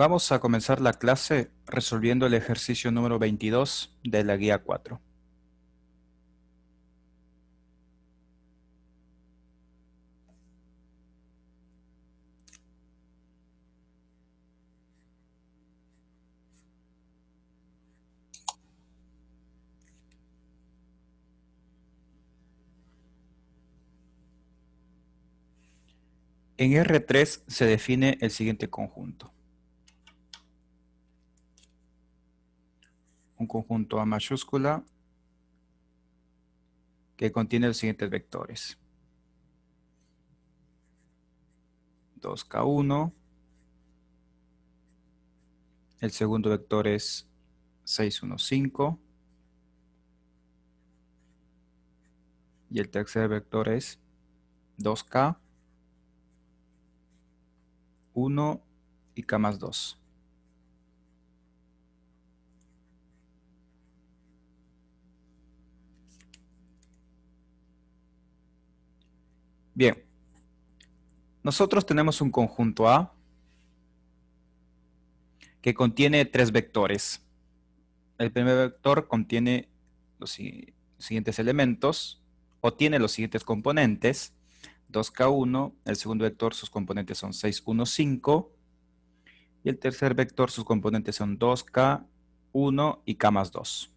Vamos a comenzar la clase resolviendo el ejercicio número 22 de la guía 4. En R3 se define el siguiente conjunto. Un conjunto A mayúscula que contiene los siguientes vectores. 2K1, el segundo vector es 615 y el tercer vector es 2K, 1 y K más 2. Bien, nosotros tenemos un conjunto A que contiene tres vectores. El primer vector contiene los siguientes elementos, o tiene los siguientes componentes. 2K1, el segundo vector, sus componentes son 615, y el tercer vector, sus componentes son 2K1 y K más 2.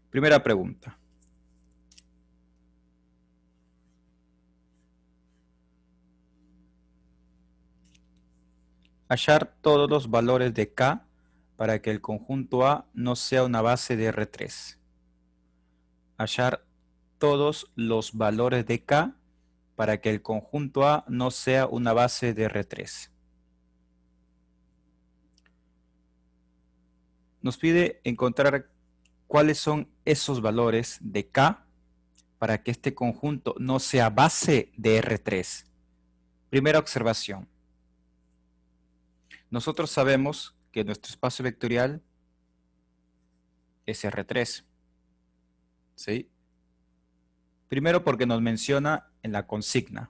Primera pregunta. Hallar todos los valores de K para que el conjunto A no sea una base de R3. Hallar todos los valores de K para que el conjunto A no sea una base de R3. Nos pide encontrar cuáles son esos valores de K para que este conjunto no sea base de R3. Primera observación. Nosotros sabemos que nuestro espacio vectorial es R3. ¿Sí? Primero porque nos menciona en la consigna.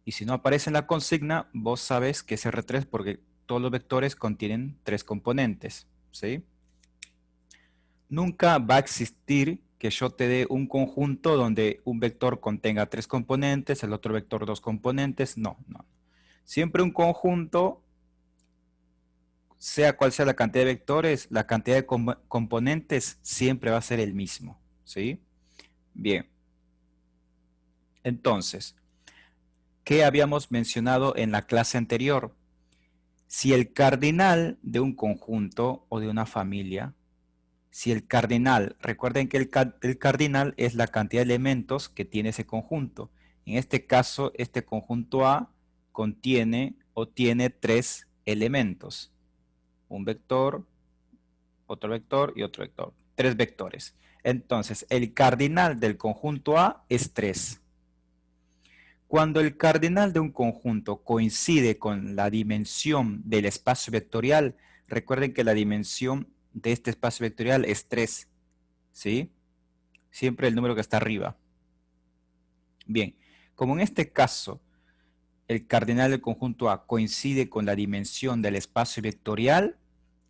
Y si no aparece en la consigna, vos sabes que es R3 porque todos los vectores contienen tres componentes. ¿Sí? Nunca va a existir que yo te dé un conjunto donde un vector contenga tres componentes, el otro vector dos componentes. No. Siempre un conjunto, sea cual sea la cantidad de vectores, la cantidad de componentes siempre va a ser el mismo. ¿Sí? Bien. Entonces, ¿qué habíamos mencionado en la clase anterior? Si el cardinal de un conjunto o de una familia, si el cardinal, recuerden que el cardinal es la cantidad de elementos que tiene ese conjunto. En este caso, este conjunto A contiene o tiene tres elementos. Un vector, otro vector y otro vector. Tres vectores. Entonces, el cardinal del conjunto A es 3. Cuando el cardinal de un conjunto coincide con la dimensión del espacio vectorial, recuerden que la dimensión de este espacio vectorial es 3, ¿sí? Siempre el número que está arriba. Bien, como en este caso el cardinal del conjunto A coincide con la dimensión del espacio vectorial,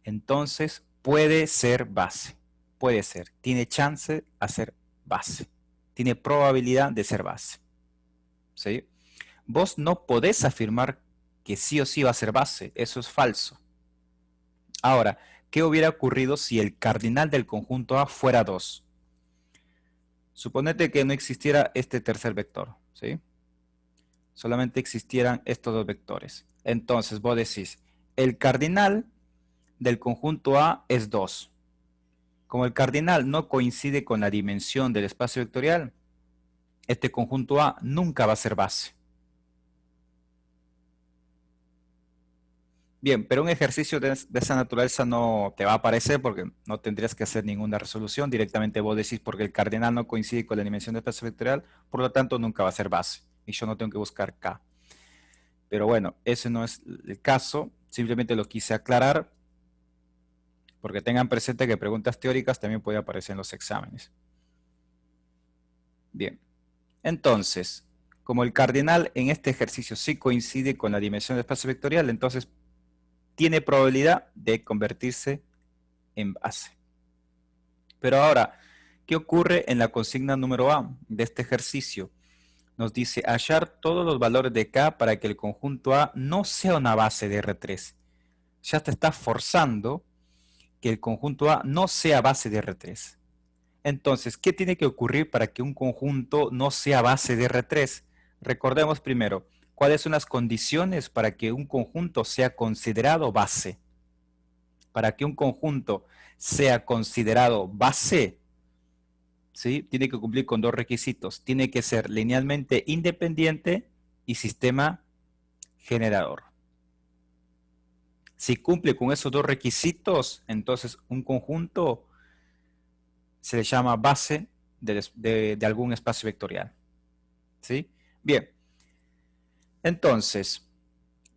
entonces puede ser base. Puede ser, tiene chance a ser base. Tiene probabilidad de ser base. ¿Sí? Vos no podés afirmar que sí o sí va a ser base, eso es falso. Ahora, ¿qué hubiera ocurrido si el cardinal del conjunto A fuera 2? Suponete que no existiera este tercer vector, ¿sí? Solamente existieran estos dos vectores. Entonces vos decís, el cardinal del conjunto A es 2. Como el cardinal no coincide con la dimensión del espacio vectorial, este conjunto A nunca va a ser base. Bien, pero un ejercicio de esa naturaleza no te va a aparecer porque no tendrías que hacer ninguna resolución. Directamente vos decís porque el cardinal no coincide con la dimensión del espacio vectorial, por lo tanto nunca va a ser base. Y yo no tengo que buscar K. Pero bueno, ese no es el caso. Simplemente lo quise aclarar porque tengan presente que preguntas teóricas también pueden aparecer en los exámenes. Bien, entonces, como el cardinal en este ejercicio sí coincide con la dimensión del espacio vectorial, entonces tiene probabilidad de convertirse en base. Pero ahora, ¿qué ocurre en la consigna número A de este ejercicio? Nos dice hallar todos los valores de K para que el conjunto A no sea una base de R3. Ya te está forzando que el conjunto A no sea base de R3. Entonces, ¿qué tiene que ocurrir para que un conjunto no sea base de R3? Recordemos primero, ¿cuáles son las condiciones para que un conjunto sea considerado base? Para que un conjunto sea considerado base, ¿sí? Tiene que cumplir con dos requisitos. Tiene que ser linealmente independiente y sistema generador. Si cumple con esos dos requisitos, entonces un conjunto se le llama base de algún espacio vectorial. ¿Sí? Bien. Entonces,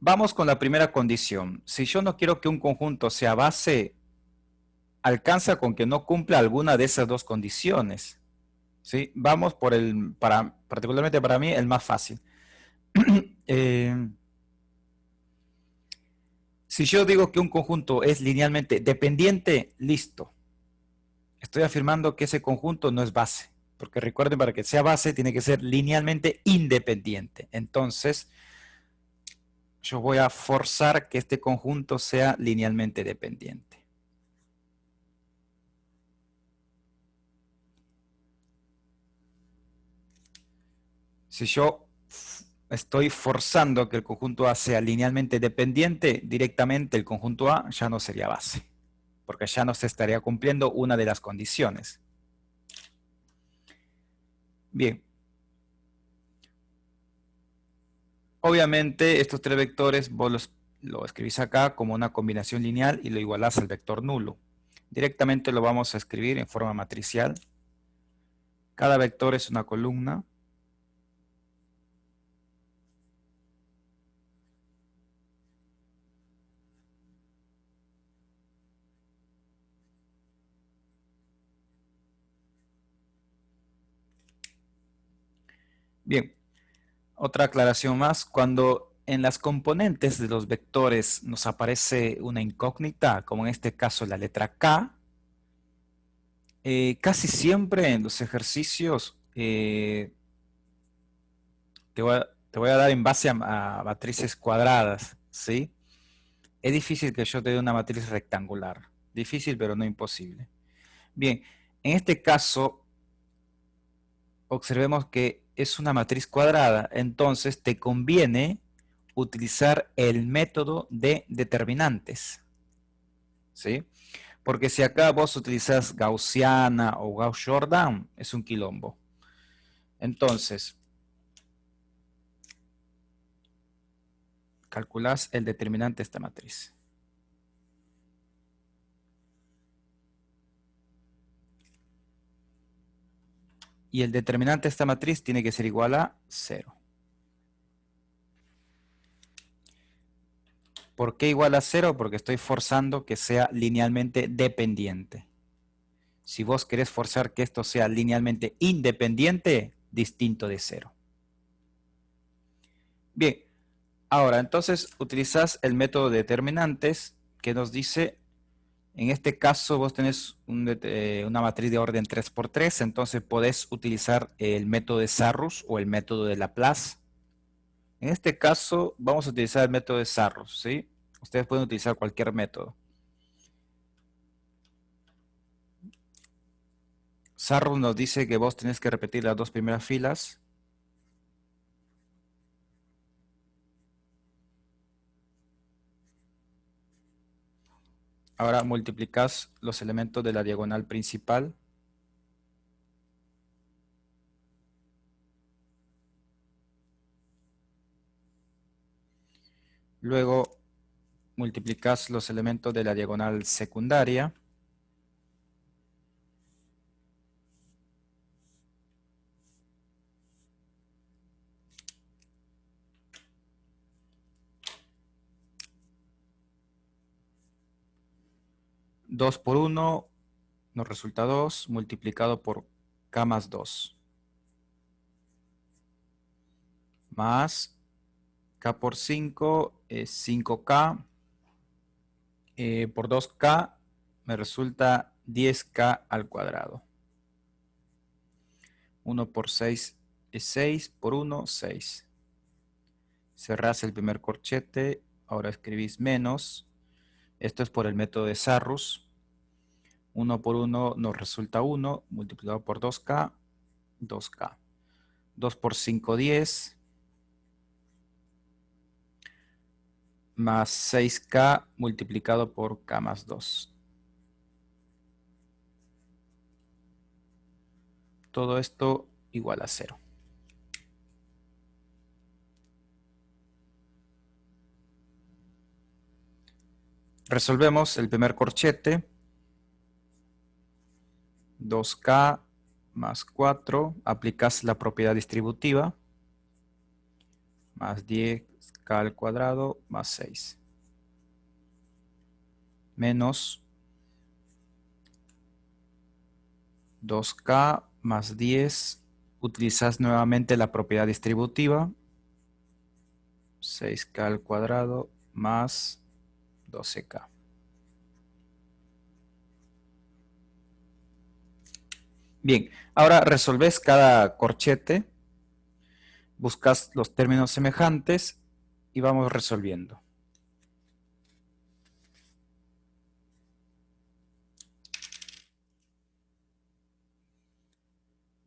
vamos con la primera condición. Si yo no quiero que un conjunto sea base, alcanza con que no cumpla alguna de esas dos condiciones. ¿Sí? Vamos por particularmente para mí, el más fácil. Si yo digo que un conjunto es linealmente dependiente, listo. Estoy afirmando que ese conjunto no es base. Porque recuerden, para que sea base tiene que ser linealmente independiente. Entonces, yo voy a forzar que este conjunto sea linealmente dependiente. Si yo estoy forzando que el conjunto A sea linealmente dependiente, directamente el conjunto A ya no sería base, porque ya no se estaría cumpliendo una de las condiciones. Bien. Obviamente estos tres vectores vos lo escribís acá como una combinación lineal y lo igualás al vector nulo. Directamente lo vamos a escribir en forma matricial. Cada vector es una columna. Bien, otra aclaración más. Cuando en las componentes de los vectores nos aparece una incógnita, como en este caso la letra K, casi siempre en los ejercicios te voy a dar en base a matrices cuadradas, ¿sí? Es difícil que yo te dé una matriz rectangular. Difícil, pero no imposible. Bien, en este caso, observemos que es una matriz cuadrada, entonces te conviene utilizar el método de determinantes, ¿sí? Porque si acá vos utilizas Gaussiana o Gauss-Jordan, es un quilombo. Entonces, calculás el determinante de esta matriz. Y el determinante de esta matriz tiene que ser igual a 0. ¿Por qué igual a 0? Porque estoy forzando que sea linealmente dependiente. Si vos querés forzar que esto sea linealmente independiente, distinto de 0. Bien, ahora entonces utilizás el método de determinantes que nos dice, en este caso vos tenés una matriz de orden 3×3, entonces podés utilizar el método de Sarrus o el método de Laplace. En este caso vamos a utilizar el método de Sarrus, ¿sí? Ustedes pueden utilizar cualquier método. Sarrus nos dice que vos tenés que repetir las dos primeras filas. Ahora multiplicás los elementos de la diagonal principal. Luego multiplicás los elementos de la diagonal secundaria. Dos por 1 nos resulta 2 multiplicado por k más 2. más k por 5 es 5k. Por 2k me resulta 10k al cuadrado. 1 por 6 es 6, por 1, 6. Cerrás el primer corchete, ahora escribís menos. Esto es por el método de Sarrus. 1 por 1 nos resulta 1, multiplicado por 2k, 2k. 2 por 5, 10. Más 6k multiplicado por k más 2. Todo esto igual a 0. Resolvemos el primer corchete. 2k más 4. Aplicas la propiedad distributiva. Más 10k al cuadrado más 6. Menos 2k más 10. Utilizas nuevamente la propiedad distributiva. 6k al cuadrado más 12k. Bien, ahora resolves cada corchete, buscas los términos semejantes y vamos resolviendo.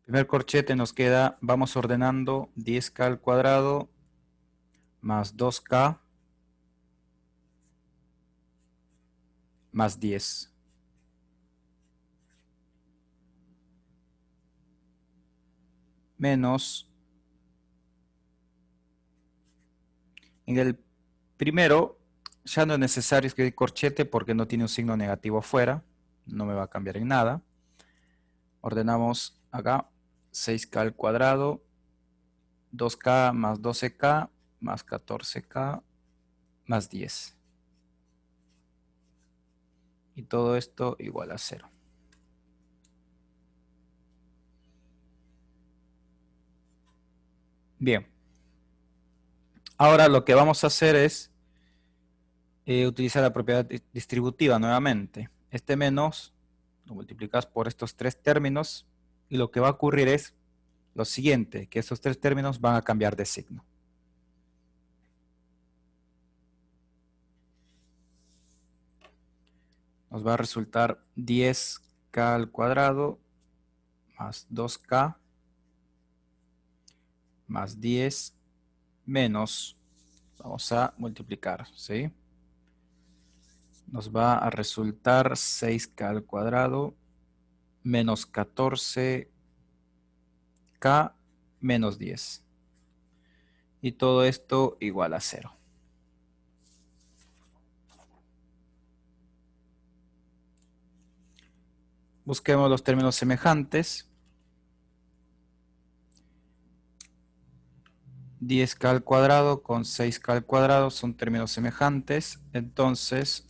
Primer corchete nos queda, vamos ordenando 10k al cuadrado más 2k más 10. Menos, en el primero ya no es necesario escribir corchete porque no tiene un signo negativo afuera, no me va a cambiar en nada. Ordenamos acá 6k al cuadrado, 2k más 12k más 14k más 10. Y todo esto igual a 0. Bien. Ahora lo que vamos a hacer es utilizar la propiedad distributiva nuevamente. Este menos lo multiplicas por estos tres términos y lo que va a ocurrir es lo siguiente, que estos tres términos van a cambiar de signo. Nos va a resultar 10k al cuadrado más 2k más 10 menos, vamos a multiplicar, ¿sí? Nos va a resultar 6k al cuadrado menos 14k menos 10. Y todo esto igual a 0. Busquemos los términos semejantes. 10k al cuadrado con 6k al cuadrado son términos semejantes. Entonces,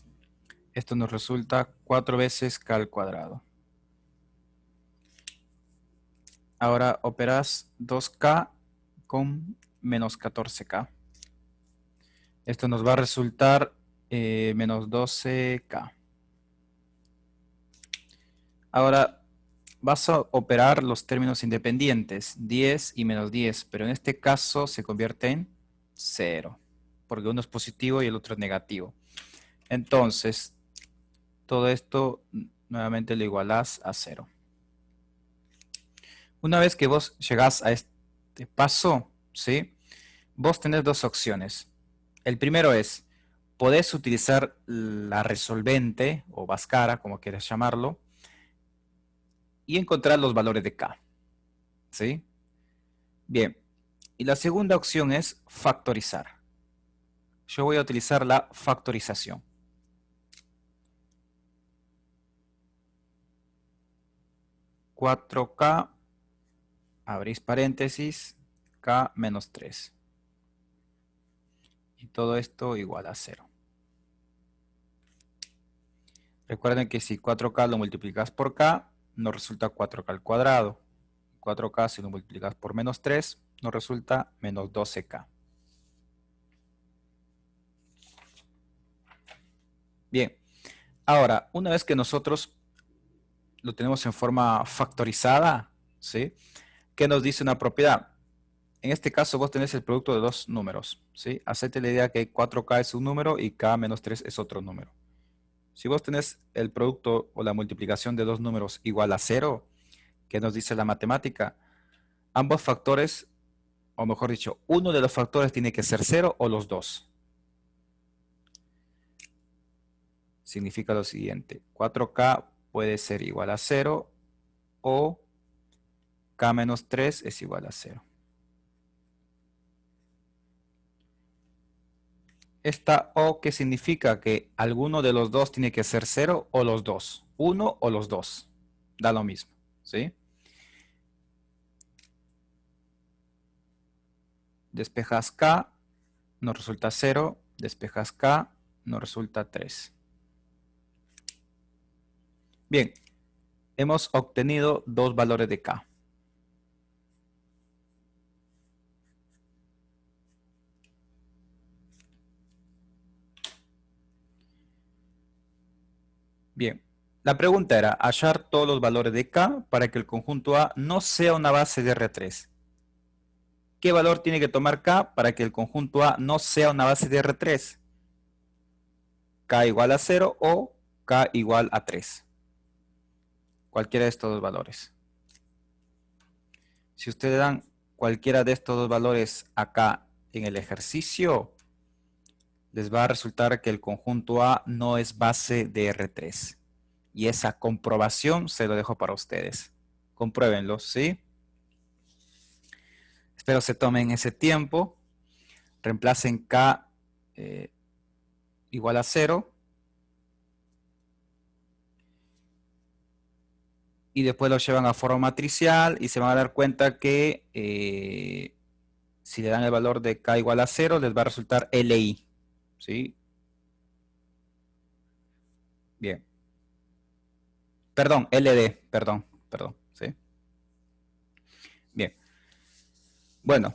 esto nos resulta 4 veces k al cuadrado. Ahora operas 2k con menos 14k. Esto nos va a resultar menos 12k. Ahora vas a operar los términos independientes, 10 y menos 10, pero en este caso se convierte en 0, porque uno es positivo y el otro es negativo. Entonces, todo esto nuevamente lo igualás a 0. Una vez que vos llegás a este paso, ¿sí? Vos tenés dos opciones. El primero es, podés utilizar la resolvente o Bhaskara, como quieras llamarlo, y encontrar los valores de k, ¿sí? Bien, y la segunda opción es factorizar. Yo voy a utilizar la factorización. 4k, abrís paréntesis, k menos 3. Y todo esto igual a 0. Recuerden que si 4k lo multiplicas por k, nos resulta 4k al cuadrado. 4k si lo multiplicas por menos 3, nos resulta menos 12K. Bien, ahora, una vez que nosotros lo tenemos en forma factorizada, ¿sí? ¿Qué nos dice una propiedad? En este caso vos tenés el producto de dos números, ¿sí? Hacete la idea que 4K es un número y K menos 3 es otro número. Si vos tenés el producto o la multiplicación de dos números igual a cero, ¿qué nos dice la matemática? Ambos factores, o mejor dicho, uno de los factores tiene que ser cero o los dos. Significa lo siguiente, 4K puede ser igual a cero o K menos 3 es igual a cero. Esta O, ¿qué significa? Que alguno de los dos tiene que ser cero o los dos. Uno o los dos. Da lo mismo, ¿sí? Despejas K, nos resulta 0. Despejas K, nos resulta 3. Bien, hemos obtenido dos valores de K. Bien, la pregunta era hallar todos los valores de K para que el conjunto A no sea una base de R3. ¿Qué valor tiene que tomar K para que el conjunto A no sea una base de R3? K igual a 0 o K igual a 3. Cualquiera de estos dos valores. Si ustedes dan cualquiera de estos dos valores acá en el ejercicio, les va a resultar que el conjunto A no es base de R3. Y esa comprobación se lo dejo para ustedes. Compruébenlo, ¿sí? Espero se tomen ese tiempo. Reemplacen K igual a 0. Y después lo llevan a forma matricial y se van a dar cuenta que si le dan el valor de K igual a 0, les va a resultar LI. ¿Sí? Bien. Perdón, LD, perdón, ¿sí? Bien. Bueno,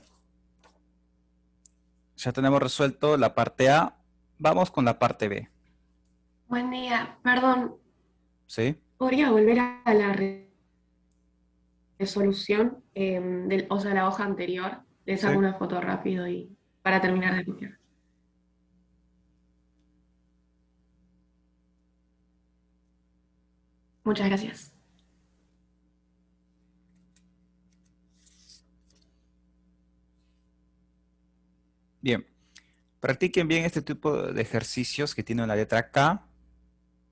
ya tenemos resuelto la parte A. Vamos con la parte B, Buen día, perdón, ¿sí? ¿podría volver a la resolución o sea, la hoja anterior? Le ¿Sí? saco una foto rápido y para terminar de copiar. Muchas gracias. Bien. Practiquen bien este tipo de ejercicios que tienen la letra K,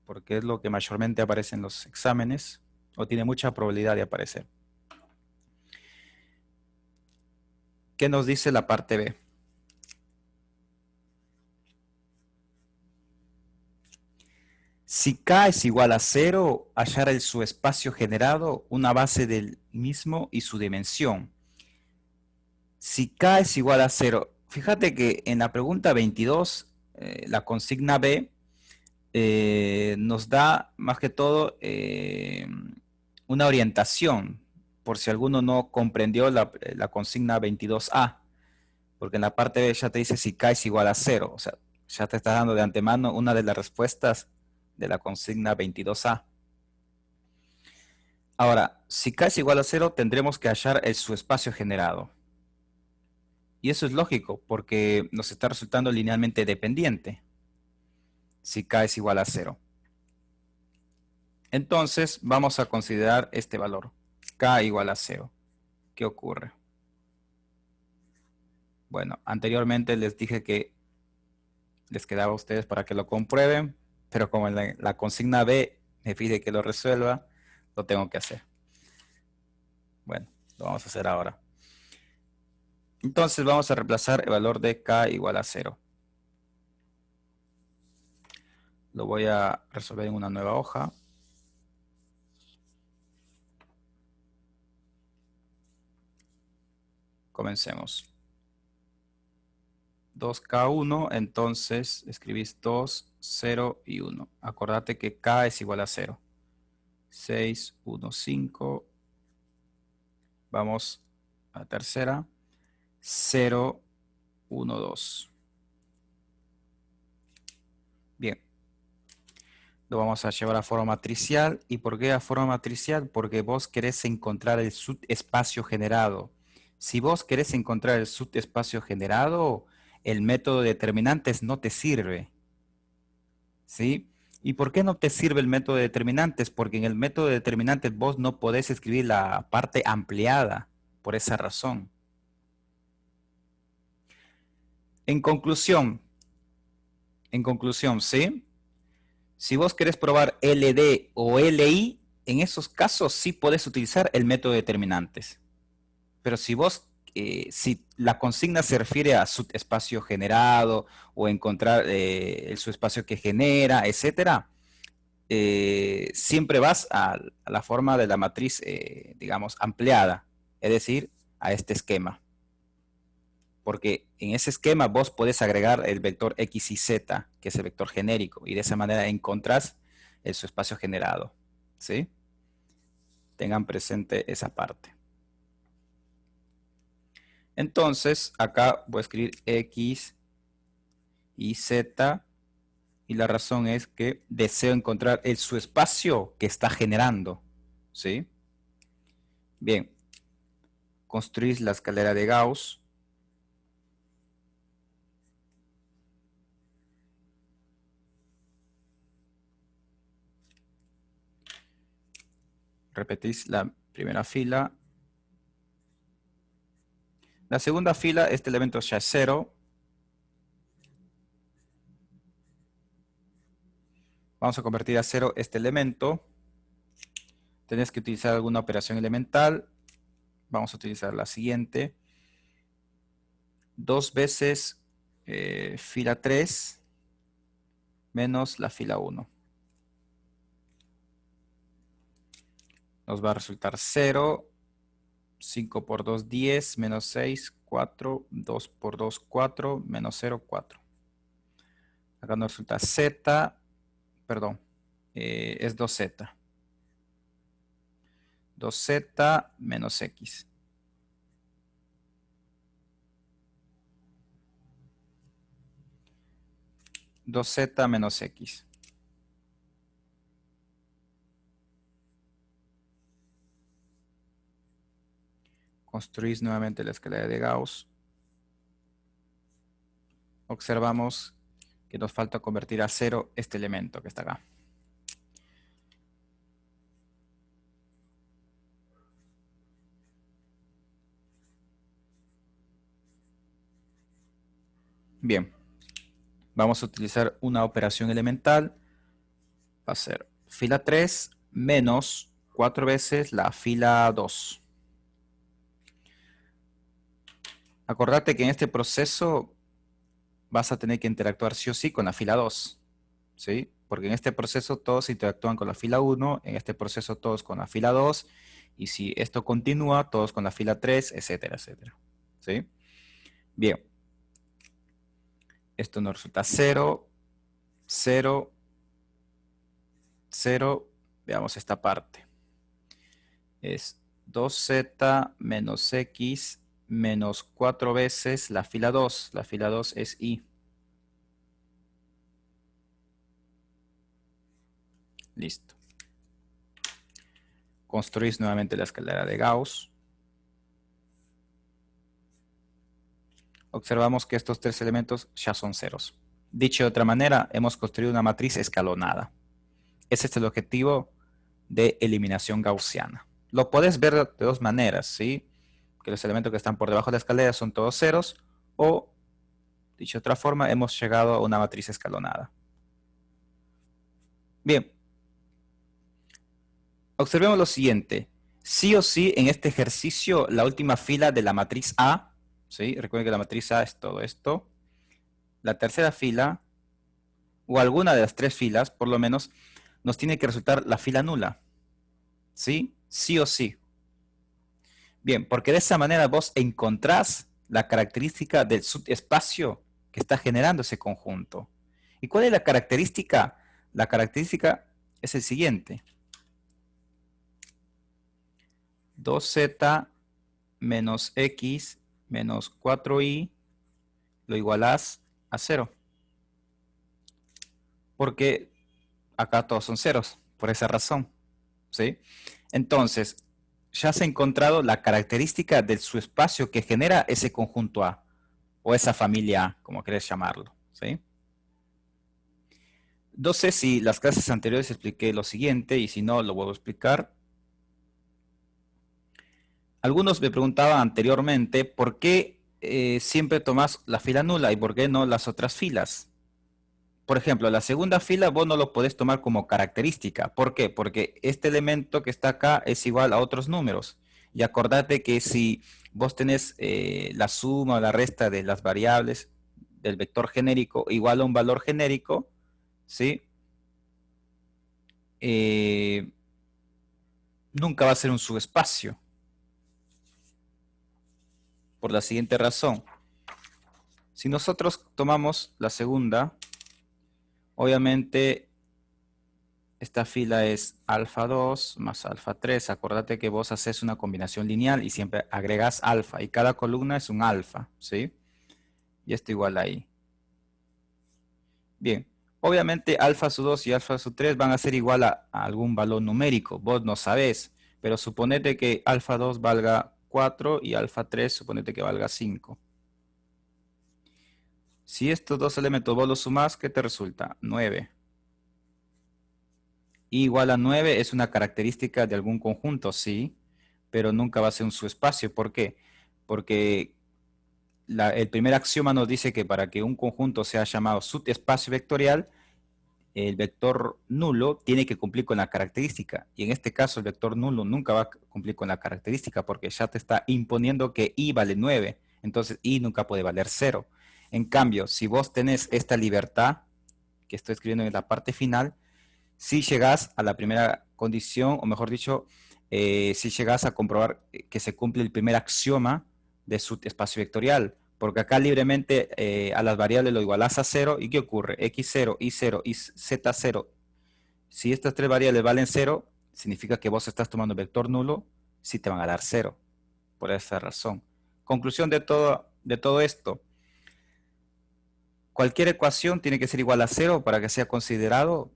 porque es lo que mayormente aparece en los exámenes, o tiene mucha probabilidad de aparecer. ¿Qué nos dice la parte B? Si K es igual a cero, hallar el subespacio generado, una base del mismo y su dimensión. Si K es igual a cero, fíjate que en la pregunta 22, la consigna B nos da más que todo una orientación, por si alguno no comprendió la consigna 22A, porque en la parte B ya te dice si K es igual a cero, o sea, ya te está dando de antemano una de las respuestas de la consigna 22A. Ahora, si K es igual a cero, tendremos que hallar el subespacio generado. Y eso es lógico, porque nos está resultando linealmente dependiente si K es igual a cero. Entonces, vamos a considerar este valor, K igual a cero. ¿Qué ocurre? Bueno, anteriormente les dije que les quedaba a ustedes para que lo comprueben, pero como en la consigna B me pide que lo resuelva, lo tengo que hacer. Bueno, lo vamos a hacer ahora. Entonces vamos a reemplazar el valor de K igual a cero. Lo voy a resolver en una nueva hoja. Comencemos. 2K1, entonces escribís 2, 0 y 1. Acordate que K es igual a 0. 6, 1, 5. Vamos a la tercera. 0, 1, 2. Bien. Lo vamos a llevar a forma matricial. ¿Y por qué a forma matricial? Porque vos querés encontrar el subespacio generado. Si vos querés encontrar el subespacio generado, el método de determinantes no te sirve. ¿Sí? ¿Y por qué no te sirve el método de determinantes? Porque en el método de determinantes vos no podés escribir la parte ampliada, por esa razón. En conclusión, ¿sí? Si vos querés probar LD o LI, en esos casos sí podés utilizar el método de determinantes. Pero si la consigna se refiere a subespacio generado o encontrar el subespacio que genera, etcétera, siempre vas a la forma de la matriz, digamos, ampliada, es decir, a este esquema. Porque en ese esquema vos podés agregar el vector X y Z, que es el vector genérico, y de esa manera encontrás el subespacio generado. ¿Sí? Tengan presente esa parte. Entonces, acá voy a escribir X y Z, y la razón es que deseo encontrar el subespacio que está generando. ¿Sí? Bien, construís la escalera de Gauss. Repetís la primera fila. La segunda fila, este elemento ya es 0. Vamos a convertir a 0 este elemento. Tenés que utilizar alguna operación elemental. Vamos a utilizar la siguiente. 2 veces fila 3 menos la fila 1. Nos va a resultar 0. 5 por 2, 10, menos 6, 4, 2 por 2, 4, menos 0, 4. Acá nos resulta z, perdón, es 2z. 2z menos x. Dos z menos x. Construís nuevamente la escalera de Gauss. Observamos que nos falta convertir a 0 este elemento que está acá. Bien, vamos a utilizar una operación elemental. Va a ser fila 3 menos 4 veces la fila 2. Acordate que en este proceso vas a tener que interactuar sí o sí con la fila 2, ¿sí? Porque en este proceso todos interactúan con la fila 1, en este proceso todos con la fila 2, y si esto continúa, todos con la fila 3, etcétera, etcétera. ¿Sí? Bien. Esto nos resulta 0, 0, 0. Veamos esta parte. Es 2z menos x menos 4 veces la fila 2. La fila 2 es y. Listo. Construís nuevamente la escalera de Gauss. Observamos que estos tres elementos ya son ceros. Dicho de otra manera, hemos construido una matriz escalonada. Ese es el objetivo de eliminación gaussiana. Lo puedes ver de dos maneras, ¿sí? Que los elementos que están por debajo de la escalera son todos ceros, o, dicho de otra forma, hemos llegado a una matriz escalonada. Bien. Observemos lo siguiente. Sí o sí, en este ejercicio, la última fila de la matriz A, ¿sí? Recuerden que la matriz A es todo esto. La tercera fila, o alguna de las tres filas, por lo menos, nos tiene que resultar la fila nula. ¿Sí? Sí o sí. Bien, porque de esa manera vos encontrás la característica del subespacio que está generando ese conjunto. ¿Y cuál es la característica? La característica es el siguiente. 2z menos x menos 4i lo igualas a 0. Porque acá todos son ceros, por esa razón. ¿Sí? Entonces, ya se ha encontrado la característica del subespacio que genera ese conjunto A, o esa familia A, como querés llamarlo. ¿Sí? No sé si las clases anteriores expliqué lo siguiente, y si no, lo vuelvo a explicar. Algunos me preguntaban anteriormente por qué siempre tomas la fila nula y por qué no las otras filas. Por ejemplo, la segunda fila vos no lo podés tomar como característica. ¿Por qué? Porque este elemento que está acá es igual a otros números. Y acordate que si vos tenés la suma o la resta de las variables del vector genérico igual a un valor genérico, ¿sí? Eh, nunca va a ser un subespacio. Por la siguiente razón. Si nosotros tomamos la segunda, obviamente esta fila es alfa 2 más alfa 3. Acordate que vos haces una combinación lineal y siempre agregas alfa. Y cada columna es un alfa, ¿sí? Y esto igual ahí. Bien. Obviamente alfa sub 2 y alfa sub 3 van a ser igual a algún valor numérico. Vos no sabés. Pero suponete que alfa 2 valga 4 y alfa 3 suponete que valga 5. Si estos dos elementos vos los sumás, ¿qué te resulta? 9. I igual a 9 es una característica de algún conjunto, sí, pero nunca va a ser un subespacio. ¿Por qué? Porque el primer axioma nos dice que para que un conjunto sea llamado subespacio vectorial, el vector nulo tiene que cumplir con la característica. Y en este caso el vector nulo nunca va a cumplir con la característica porque ya te está imponiendo que I vale 9. Entonces I nunca puede valer 0. En cambio, si vos tenés esta libertad, que estoy escribiendo en la parte final, si llegas a la primera condición, o mejor dicho, si llegas a comprobar que se cumple el primer axioma de su espacio vectorial, porque acá libremente a las variables lo igualas a 0, ¿y qué ocurre? X0, Y0 y Z0, si estas tres variables valen 0, significa que vos estás tomando vector nulo, si te van a dar 0, por esa razón. Conclusión de todo esto, cualquier ecuación tiene que ser igual a 0 para que sea considerado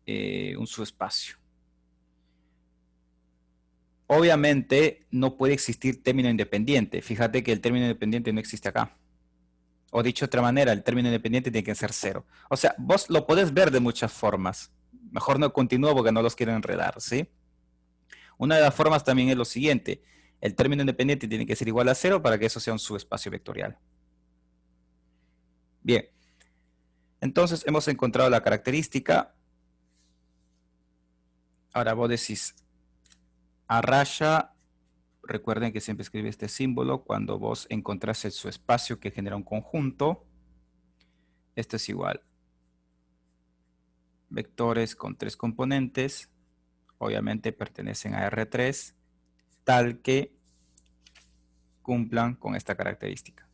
un subespacio. Obviamente no puede existir término independiente. Fíjate que el término independiente no existe acá. O dicho de otra manera, el término independiente tiene que ser 0. O sea, vos lo podés ver de muchas formas. Mejor no continúo porque no los quiero enredar, ¿sí? Una de las formas también es lo siguiente. El término independiente tiene que ser igual a 0 para que eso sea un subespacio vectorial. Bien. Entonces hemos encontrado la característica. Ahora vos decís a raya. Recuerden que siempre escribe este símbolo cuando vos encontrás el subespacio que genera un conjunto. Esto es igual. Vectores con 3 componentes. Obviamente pertenecen a R3. Tal que cumplan con esta característica.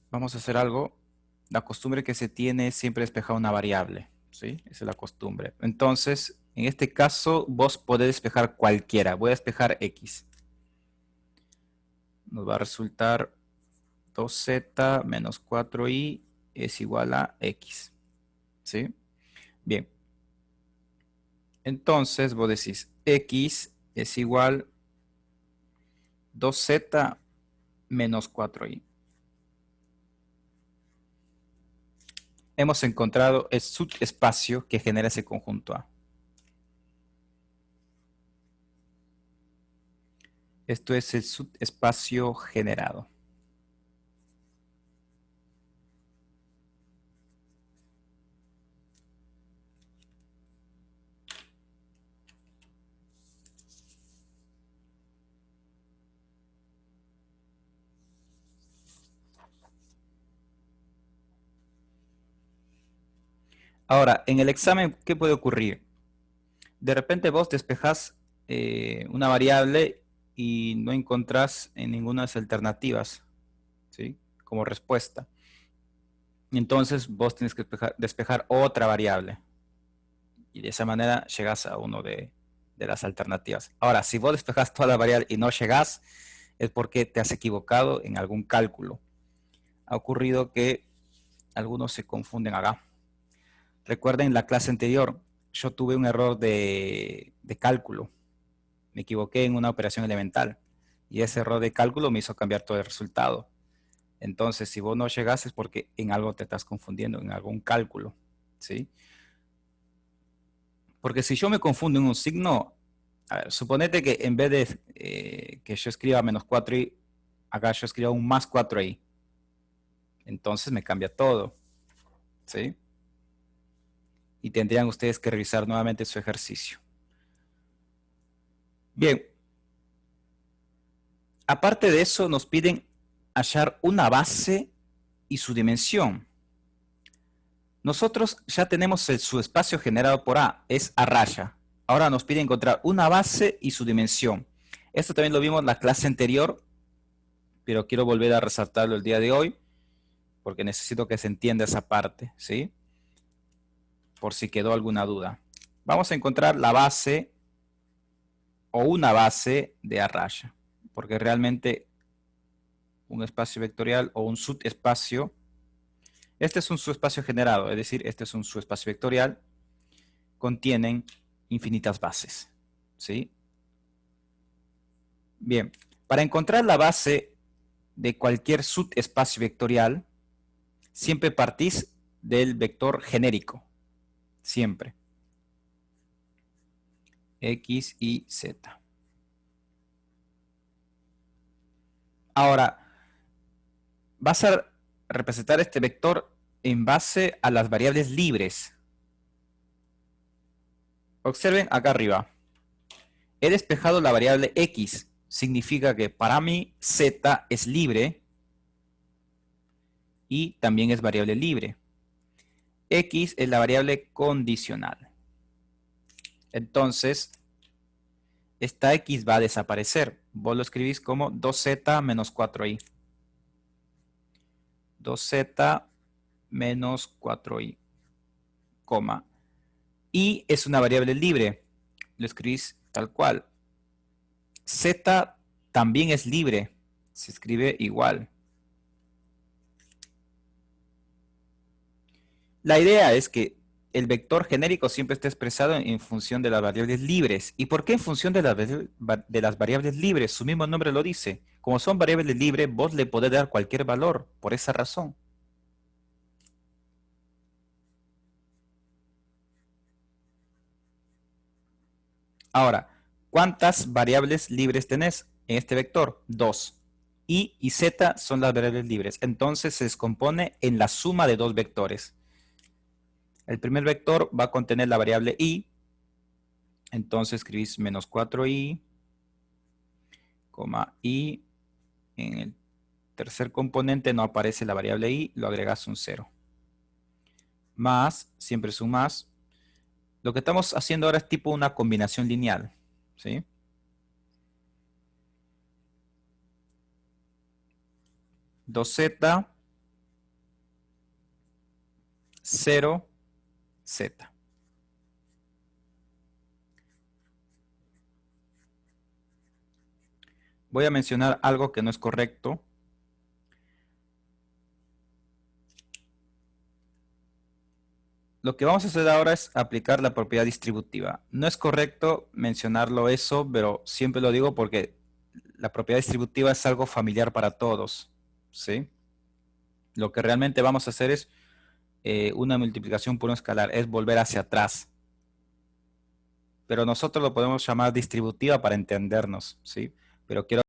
Vamos a hacer algo. La costumbre que se tiene es siempre despejar una variable, ¿sí? Esa es la costumbre. Entonces, en este caso, vos podés despejar cualquiera. Voy a despejar X. Nos va a resultar 2z menos 4i es igual a X, ¿sí? Bien. Entonces, vos decís X es igual 2z menos 4i. Hemos encontrado el subespacio que genera ese conjunto A. Esto es el subespacio generado. Ahora, en el examen, ¿qué puede ocurrir? De repente vos despejás una variable y no encontrás en ninguna de las alternativas, ¿sí? Como respuesta. Entonces vos tienes que despejar otra variable. Y de esa manera llegas a uno de de las alternativas. Ahora, si vos despejas toda la variable y no llegas, es porque te has equivocado en algún cálculo. Ha ocurrido que algunos se confunden acá. Recuerden la clase anterior, yo tuve un error de cálculo. Me equivoqué en una operación elemental. Y ese error de cálculo me hizo cambiar todo el resultado. Entonces, si vos no llegas es porque en algo te estás confundiendo, en algún cálculo, ¿sí? Porque si yo me confundo en un signo, a ver, suponete que en vez de que yo escriba menos 4i, acá yo escriba un más 4i. Entonces me cambia todo, ¿sí? Y tendrían ustedes que revisar nuevamente su ejercicio. Bien. Aparte de eso, nos piden hallar una base y su dimensión. Nosotros ya tenemos su espacio generado por A, es A raya. Ahora nos pide encontrar una base y su dimensión. Esto también lo vimos en la clase anterior, pero quiero volver a resaltarlo el día de hoy, porque necesito que se entienda esa parte, ¿sí? Por si quedó alguna duda. Vamos a encontrar la base o una base de A raya, porque realmente un espacio vectorial o un subespacio, este es un subespacio generado, es decir, este es un subespacio vectorial, contienen infinitas bases, ¿sí? Bien, para encontrar la base de cualquier subespacio vectorial, siempre partís del vector genérico, siempre. X, Y, Z. Ahora, vas a representar este vector en base a las variables libres. Observen acá arriba. He despejado la variable X. Significa que para mí Z es libre y también es variable libre. X es la variable condicional. Entonces, esta X va a desaparecer. Vos lo escribís como 2Z menos 4i. 2Z menos 4i, coma. Y es una variable libre. Lo escribís tal cual. Z también es libre. Se escribe igual. La idea es que el vector genérico siempre está expresado en función de las variables libres. ¿Y por qué en función de las variables libres? Su mismo nombre lo dice. Como son variables libres, vos le podés dar cualquier valor, por esa razón. Ahora, ¿cuántas variables libres tenés en este vector? 2. Y y z son las variables libres. Entonces se descompone en la suma de dos vectores. El primer vector va a contener la variable i. Entonces escribís menos 4i, i. En el tercer componente no aparece la variable i, lo agregas un 0. Más, siempre es un más. Lo que estamos haciendo ahora es tipo una combinación lineal, ¿sí? Dos z, 0, z. Voy a mencionar algo que no es correcto. Lo que vamos a hacer ahora es aplicar la propiedad distributiva. No es correcto mencionarlo eso, pero siempre lo digo porque la propiedad distributiva es algo familiar para todos, ¿sí? Lo que realmente vamos a hacer es una multiplicación por un escalar, es volver hacia atrás. Pero nosotros lo podemos llamar distributiva para entendernos, ¿sí? Pero quiero